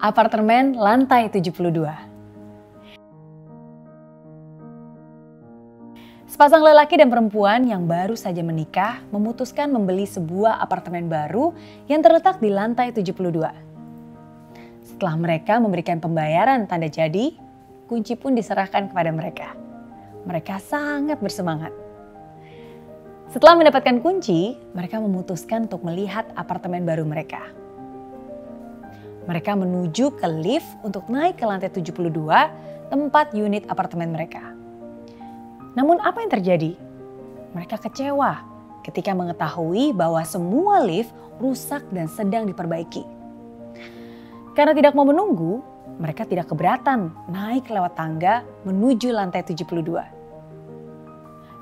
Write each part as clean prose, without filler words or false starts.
Apartemen lantai 72. Sepasang lelaki dan perempuan yang baru saja menikah memutuskan membeli sebuah apartemen baru yang terletak di lantai 72. Setelah mereka memberikan pembayaran tanda jadi, kunci pun diserahkan kepada mereka. Mereka sangat bersemangat. Setelah mendapatkan kunci, mereka memutuskan untuk melihat apartemen baru mereka. Mereka menuju ke lift untuk naik ke lantai 72, tempat unit apartemen mereka. Namun apa yang terjadi? Mereka kecewa ketika mengetahui bahwa semua lift rusak dan sedang diperbaiki. Karena tidak mau menunggu, mereka tidak keberatan naik lewat tangga menuju lantai 72.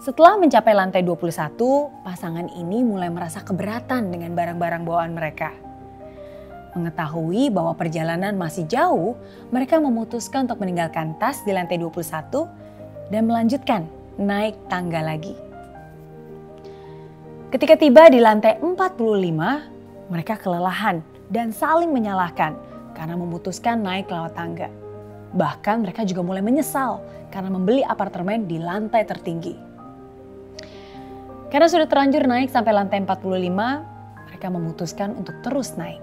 Setelah mencapai lantai 21, pasangan ini mulai merasa keberatan dengan barang-barang bawaan mereka. Mengetahui bahwa perjalanan masih jauh, mereka memutuskan untuk meninggalkan tas di lantai 21 dan melanjutkan naik tangga lagi. Ketika tiba di lantai 45, mereka kelelahan dan saling menyalahkan karena memutuskan naik lewat tangga. Bahkan mereka juga mulai menyesal karena membeli apartemen di lantai tertinggi. Karena sudah terlanjur naik sampai lantai 45, mereka memutuskan untuk terus naik.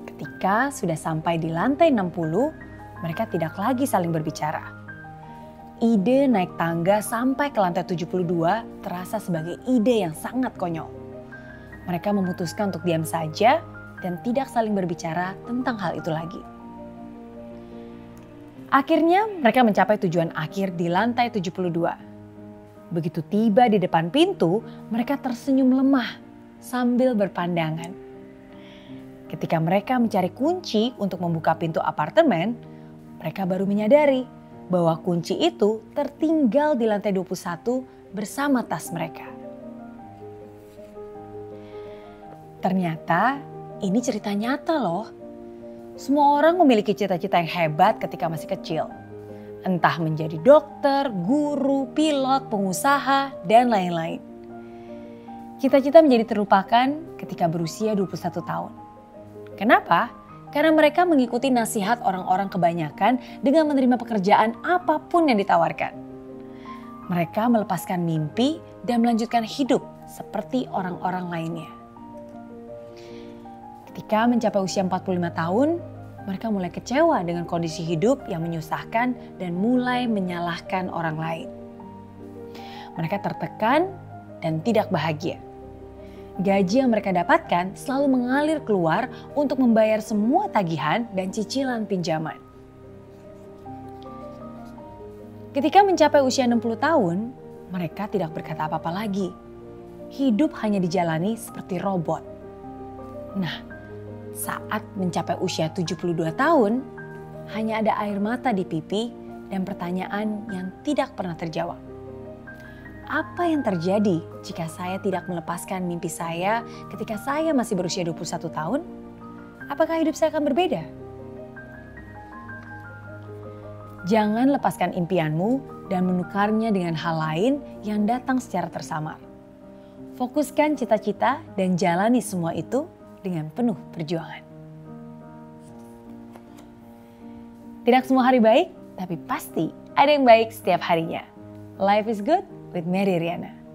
Ketika sudah sampai di lantai 60, mereka tidak lagi saling berbicara. Ide naik tangga sampai ke lantai 72 terasa sebagai ide yang sangat konyol. Mereka memutuskan untuk diam saja dan tidak saling berbicara tentang hal itu lagi. Akhirnya mereka mencapai tujuan akhir di lantai 72. Begitu tiba di depan pintu, mereka tersenyum lemah sambil berpandangan. Ketika mereka mencari kunci untuk membuka pintu apartemen, mereka baru menyadari bahwa kunci itu tertinggal di lantai 21 bersama tas mereka. Ternyata ini cerita nyata loh. Semua orang memiliki cita-cita yang hebat ketika masih kecil. Entah menjadi dokter, guru, pilot, pengusaha, dan lain-lain. Cita-cita menjadi terlupakan ketika berusia 21 tahun. Kenapa? Karena mereka mengikuti nasihat orang-orang kebanyakan dengan menerima pekerjaan apapun yang ditawarkan. Mereka melepaskan mimpi dan melanjutkan hidup seperti orang-orang lainnya. Ketika mencapai usia 45 tahun, mereka mulai kecewa dengan kondisi hidup yang menyusahkan dan mulai menyalahkan orang lain. Mereka tertekan dan tidak bahagia. Gaji yang mereka dapatkan selalu mengalir keluar untuk membayar semua tagihan dan cicilan pinjaman. Ketika mencapai usia 60 tahun, mereka tidak berkata apa-apa lagi. Hidup hanya dijalani seperti robot. Nah, saat mencapai usia 72 tahun, hanya ada air mata di pipi dan pertanyaan yang tidak pernah terjawab. Apa yang terjadi jika saya tidak melepaskan mimpi saya ketika saya masih berusia 21 tahun? Apakah hidup saya akan berbeda? Jangan lepaskan impianmu dan menukarnya dengan hal lain yang datang secara tersamar. Fokuskan cita-cita dan jalani semua itu dengan penuh perjuangan. Tidak semua hari baik, tapi pasti ada yang baik setiap harinya. Life is good with Mary Riana.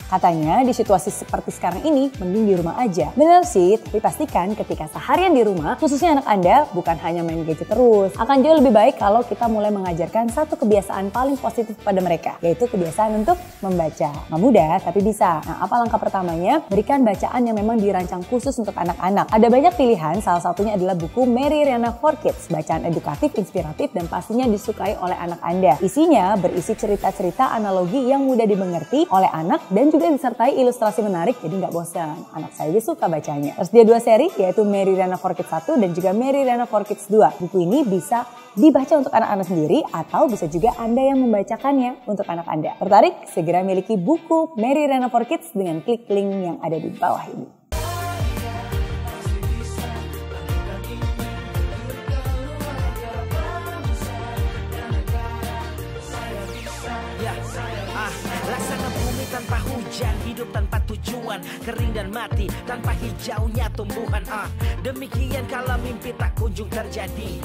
Katanya di situasi seperti sekarang ini mending di rumah aja. Bener sih, tapi pastikan ketika seharian di rumah, khususnya anak Anda bukan hanya main gadget terus. Akan jauh lebih baik kalau kita mulai mengajarkan satu kebiasaan paling positif pada mereka, yaitu kebiasaan untuk membaca. Nggak mudah, tapi bisa. Nah, apa langkah pertamanya? Berikan bacaan yang memang dirancang khusus untuk anak-anak. Ada banyak pilihan, salah satunya adalah buku Mary Riana for Kids. Bacaan edukatif, inspiratif, dan pastinya disukai oleh anak Anda. Isinya berisi cerita-cerita analogi yang mudah dimengerti oleh anak dan juga disertai ilustrasi menarik, jadi nggak bosan. Anak saya juga suka bacanya. Tersedia 2 seri, yaitu Mary Riana for Kids 1 dan juga Mary Riana for Kids 2. Buku ini bisa dibaca untuk anak-anak sendiri atau bisa juga Anda yang membacakannya untuk anak Anda. Tertarik? Segera miliki buku Mary Riana for Kids dengan klik link yang ada di bawah ini. Laksana bumi tanpa hujan, hidup tanpa tujuan, kering dan mati tanpa hijaunya tumbuhan. Demikian kalau mimpi tak kunjung terjadi.